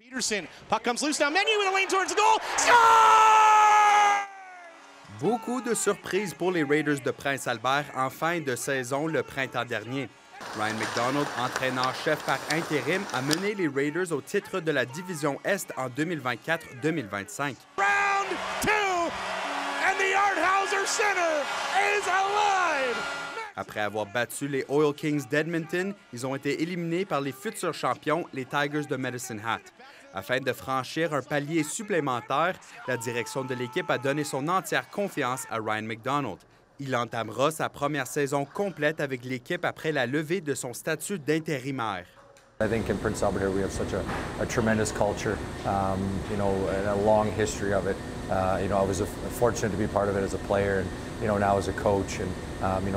Peterson, puck comes loose now. Menu with a lane towards the goal. Score! Beaucoup de surprises pour les Raiders de Prince-Albert en fin de saison le printemps dernier. Ryan McDonald, entraîneur-chef par intérim, a mené les Raiders au titre de la Division Est en 2024-2025. Round 2, and the Art Hauser Center is alive! Après avoir battu les Oil Kings d'Edmonton, ils ont été éliminés par les futurs champions, les Tigers de Medicine Hat. Afin de franchir un palier supplémentaire, la direction de l'équipe a donné son entière confiance à Ryan McDonald. Il entamera sa première saison complète avec l'équipe après la levée de son statut d'intérimaire. I think in Prince Albert we have such a tremendous culture, and a long history of it. I was fortunate to be part of it as a player, and now as a coach, and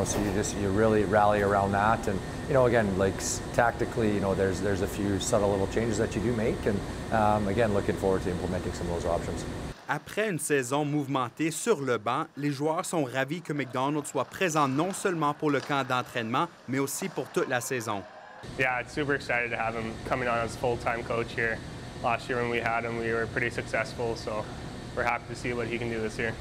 so you really rally around that, and again, like tactically, there's a few subtle little changes that you do make, and again, looking forward to implementing some of those options. Après une saison mouvementée sur le banc, les joueurs sont ravis que McDonald soit présent non seulement pour le camp d'entraînement, mais aussi pour toute la saison. Yeah, it's super excited to have him coming on as full-time coach here. Last year when we had him, we were pretty successful, so we're happy to see what he can do this year.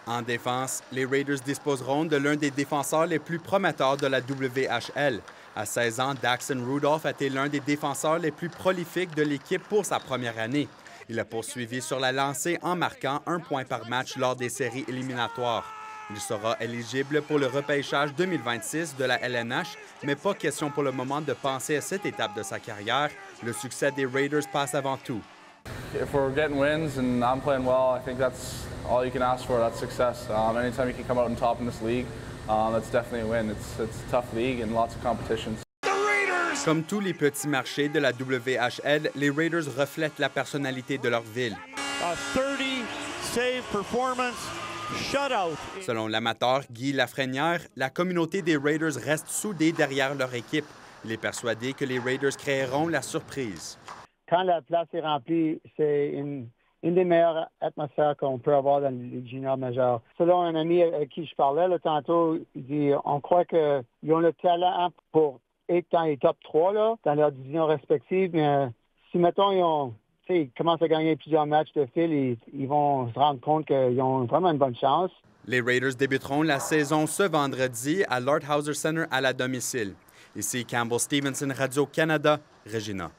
En défense, les Raiders disposeront de l'un des défenseurs les plus prometteurs de la WHL. À 16 ans, Daxon Rudolph a été l'un des défenseurs les plus prolifiques de l'équipe pour sa première année. Il a poursuivi sur la lancée en marquant 1 point par match lors des séries éliminatoires. Il sera éligible pour le repêchage 2026 de la LNH, mais pas question pour le moment de penser à cette étape de sa carrière. Le succès des Raiders passe avant tout. If we're getting wins and I'm playing well, I think that's all you can ask for. That's success. Anytime you can come out on top in this league, that's definitely a win. It's a tough league and lots of competitions. Comme tous les petits marchés de la WHL, les Raiders reflètent la personnalité de leur ville. A 30-save performance, shutout. Selon l'amateur Guy Lafrenière, la communauté des Raiders reste soudée derrière leur équipe. Il est persuadé que les Raiders créeront la surprise. Quand la place est remplie, c'est une des meilleures atmosphères qu'on peut avoir dans les juniors majeurs. Selon un ami avec qui je parlais là, tantôt, il dit on croit qu'ils ont le talent pour être dans les top 3 là, dans leurs divisions respectives, mais si, mettons, ils commencent à gagner plusieurs matchs de fil, ils vont se rendre compte qu'ils ont vraiment une bonne chance. Les Raiders débuteront la saison ce vendredi à l'Art Hauser Center à la domicile. Ici Campbell Stevenson, Radio-Canada, Regina.